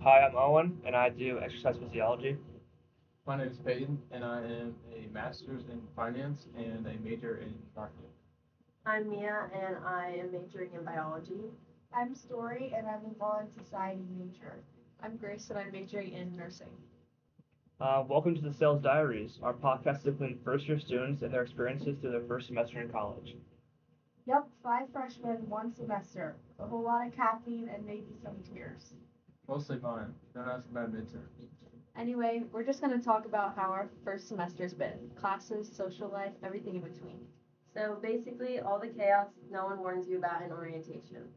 Hi, I'm Owen, and I do exercise physiology. My name is Peyton, and I am a master's in finance and a major in marketing. I'm Mia, and I am majoring in biology. I'm Story, and I'm a law and society major. I'm Grace, and I'm majoring in nursing. Welcome to the Sales Diaries, our podcast including first-year students and their experiences through their first semester in college. Yup, 5 freshmen, 1 semester. A whole lot of caffeine and maybe some tears. Mostly mine. Don't ask about midterms. Anyway, we're just going to talk about how our first semester's been classes, social life, everything in between. So basically, all the chaos no one warns you about in orientation.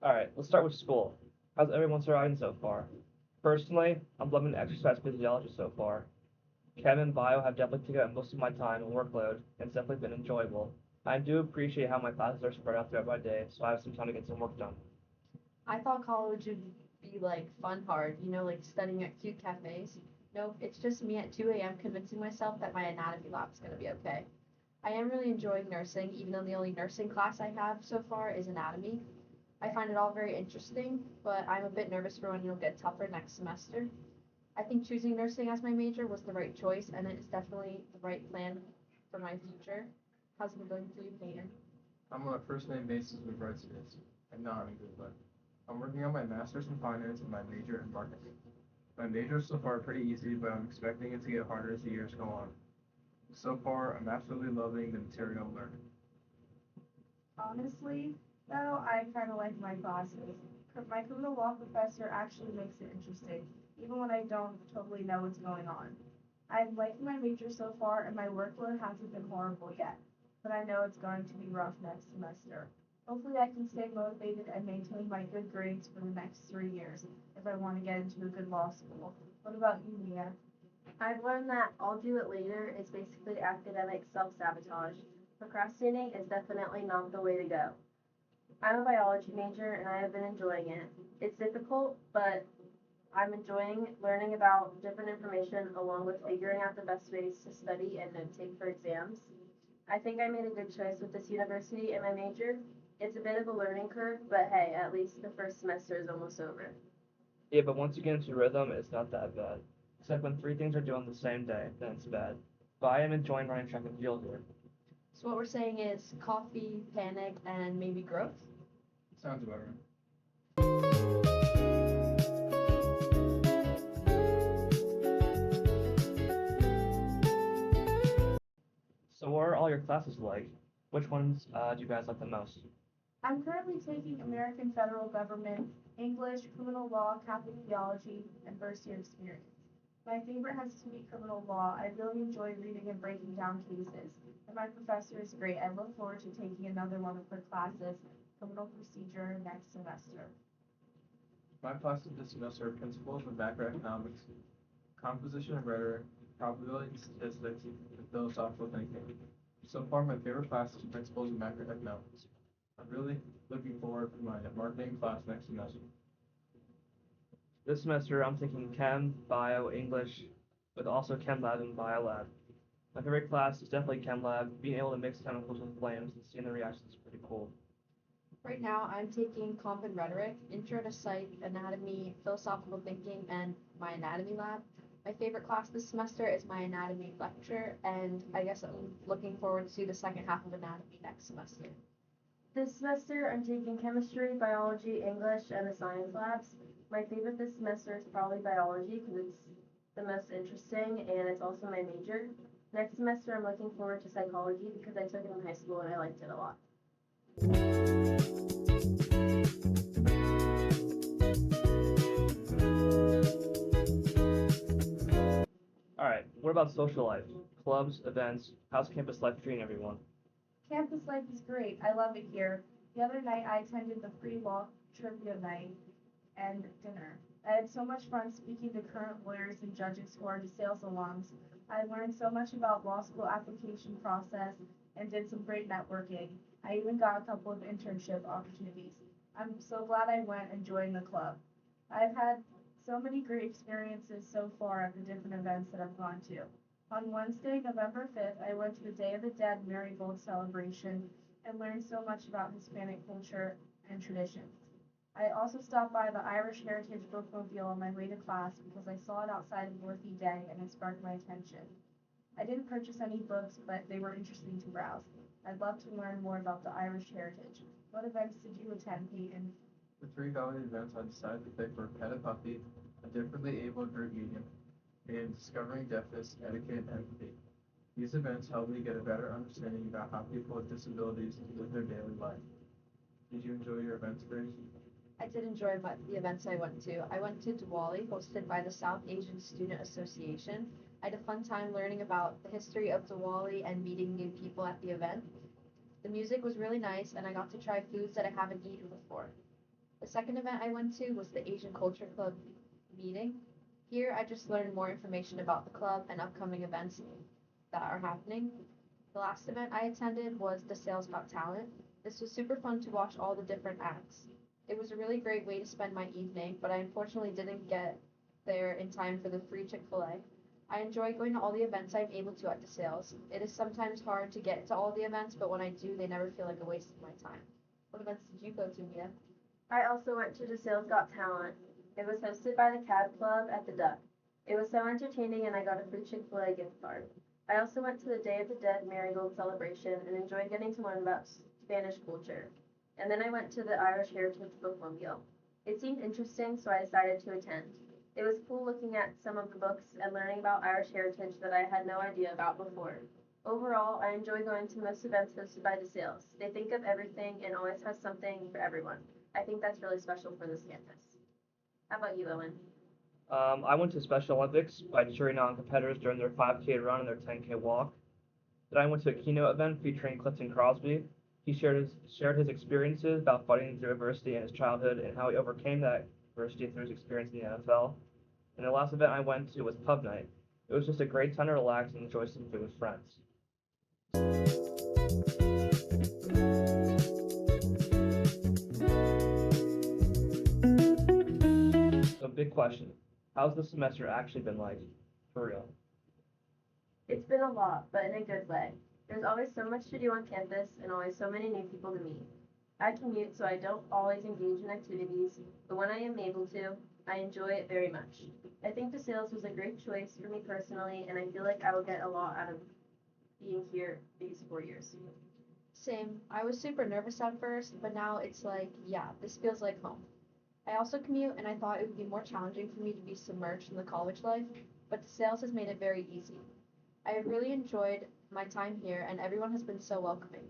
Alright, let's start with school. How's everyone surviving so far? Personally, I'm loving exercise physiology so far. Chem and bio have definitely taken up most of my time and workload, and it's definitely been enjoyable. I do appreciate how my classes are spread out throughout my day, so I have some time to get some work done. I thought college would be like fun hard, like studying at cute cafes. Nope, it's just me at 2 a.m. convincing myself that my anatomy lab is going to be okay. I am really enjoying nursing, even though the only nursing class I have so far is anatomy. I find it all very interesting, but I'm a bit nervous for when it'll get tougher next semester. I think choosing nursing as my major was the right choice, and it is definitely the right plan for my future. How's it been going for you, Peyton? I'm on a first name basis with Bridesmaids, and not in a good way. I'm working on my master's in finance and my major in marketing. My majors so far are pretty easy, but I'm expecting it to get harder as the years go on. So far, I'm absolutely loving the material I'm learning. Honestly, though, I kind of like my classes. My criminal law professor actually makes it interesting, even when I don't totally know what's going on. I'm liking my major so far, and my workload hasn't been horrible yet, but I know it's going to be rough next semester. Hopefully, I can stay motivated and maintain my good grades for the next 3 years if I want to get into a good law school. What about you, Mia? I've learned that I'll do it later is basically academic self-sabotage. Procrastinating is definitely not the way to go. I'm a biology major and I have been enjoying it. It's difficult, but I'm enjoying learning about different information along with figuring out the best ways to study and note take for exams. I think I made a good choice with this university and my major. It's a bit of a learning curve, but hey, at least the first semester is almost over. Yeah, but once you get into rhythm, it's not that bad. Except when three things are due on the same day, then it's bad. But I am enjoying running track and field here. So what we're saying is coffee, panic, and maybe growth. Sounds about right. So what are all your classes like? Which ones do you guys like the most? I'm currently taking American federal government, English, criminal law, Catholic theology, and first year experience. My favorite has to be criminal law. I really enjoy reading and breaking down cases, and my professor is great. I look forward to taking another one of her classes, criminal procedure, next semester. My classes this semester are principles of macroeconomics, composition of rhetoric, probability and statistics, and philosophical thinking. So far, my favorite class is principles of macroeconomics. I'm really looking forward to my marketing class next semester. This semester I'm taking Chem, Bio, English, with also Chem Lab and Bio Lab. My favorite class is definitely Chem Lab. Being able to mix chemicals with flames and seeing the reactions is pretty cool. Right now, I'm taking comp and rhetoric, intro to psych, anatomy, philosophical thinking, and my anatomy lab. My favorite class this semester is my anatomy lecture, and I guess I'm looking forward to the second half of anatomy next semester. This semester, I'm taking chemistry, biology, English, and the science labs. My favorite this semester is probably biology because it's the most interesting and it's also my major. Next semester, I'm looking forward to psychology because I took it in high school and I liked it a lot. Alright, what about social life? Clubs, events, how's campus life treating everyone? Campus life is great. I love it here. The other night, I attended the free law trivia night and dinner. I had so much fun speaking to current lawyers and judges who are DeSales alums. I learned so much about law school application process and did some great networking. I even got a couple of internship opportunities. I'm so glad I went and joined the club. I've had so many great experiences so far at the different events that I've gone to. On Wednesday, November 5th, I went to the Day of the Dead Marigold celebration and learned so much about Hispanic culture and traditions. I also stopped by the Irish Heritage Bookmobile on my way to class because I saw it outside of Worthy Day and it sparked my attention. I didn't purchase any books, but they were interesting to browse. I'd love to learn more about the Irish heritage. What events did you attend, Peyton? The three valid events I decided to pick were Pet a Puppy, a differently abled group meeting, and Discovering Deafness, Etiquette, and Empathy. These events helped me get a better understanding about how people with disabilities live their daily life. Did you enjoy your events, Grace? I did enjoy the events I went to. I went to Diwali, hosted by the South Asian Student Association. I had a fun time learning about the history of Diwali and meeting new people at the event. The music was really nice, and I got to try foods that I haven't eaten before. The second event I went to was the Asian Culture Club meeting. Here, I just learned more information about the club and upcoming events that are happening. The last event I attended was the Sales Got Talent. This was super fun to watch all the different acts. It was a really great way to spend my evening, but I unfortunately didn't get there in time for the free Chick-fil-A. I enjoy going to all the events I'm able to at the sales. It is sometimes hard to get to all the events, but when I do, they never feel like a waste of my time. What events did you go to, Mia? I also went to DeSales Got Talent. It was hosted by the Cab Club at the Duck. It was so entertaining and I got a free Chick-fil-A gift card. I also went to the Day of the Dead Marigold celebration and enjoyed getting to learn about Spanish culture. And then I went to the Irish Heritage Bookmobile. It seemed interesting, so I decided to attend. It was cool looking at some of the books and learning about Irish heritage that I had no idea about before. Overall, I enjoy going to most events hosted by DeSales. They think of everything and always has something for everyone. I think that's really special for this campus. How about you, Owen? I went to Special Olympics by cheering on competitors during their 5K run and their 10K walk. Then I went to a keynote event featuring Clifton Crosby. He shared his experiences about fighting through adversity in his childhood and how he overcame that adversity through his experience in the NFL. And the last event I went to was Pub Night. It was just a great time to relax and enjoy some food with friends. So big question. How's the semester actually been like? For real. It's been a lot, but in a good way. There's always so much to do on campus and always so many new people to meet. I commute, so I don't always engage in activities, but when I am able to, I enjoy it very much. I think DeSales was a great choice for me personally, and I feel like I will get a lot out of being here these 4 years. Same. I was super nervous at first, but now it's like, yeah, this feels like home. I also commute, and I thought it would be more challenging for me to be submerged in the college life, but the sales has made it very easy. I have really enjoyed my time here, and everyone has been so welcoming.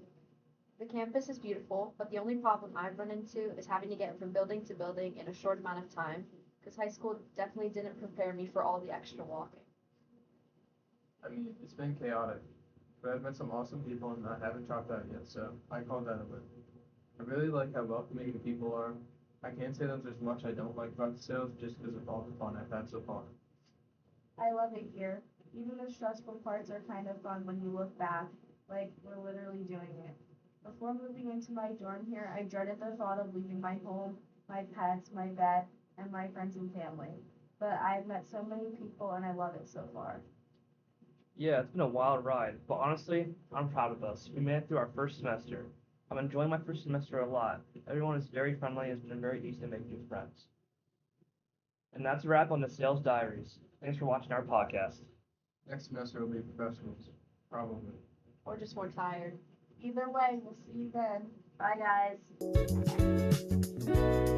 The campus is beautiful, but the only problem I've run into is having to get from building to building in a short amount of time, because high school definitely didn't prepare me for all the extra walking. I mean, it's been chaotic, but I've met some awesome people and I haven't dropped out yet, so I call that a win. I really like how welcoming the people are. I can't say that there's much I don't like about the sales just because of all the fun I've had so far. I love it here. Even the stressful parts are kind of fun when you look back, like we're literally doing it. Before moving into my dorm here, I dreaded the thought of leaving my home, my pets, my bed, and my friends and family. But I've met so many people and I love it so far. Yeah, it's been a wild ride, but honestly, I'm proud of us. We made it through our first semester. I'm enjoying my first semester a lot. Everyone is very friendly and it's been very easy to make new friends. And that's a wrap on the Sales Diaries. Thanks for watching our podcast. Next semester will be professionals, probably. Or just more tired. Either way, we'll see you then. Bye, guys.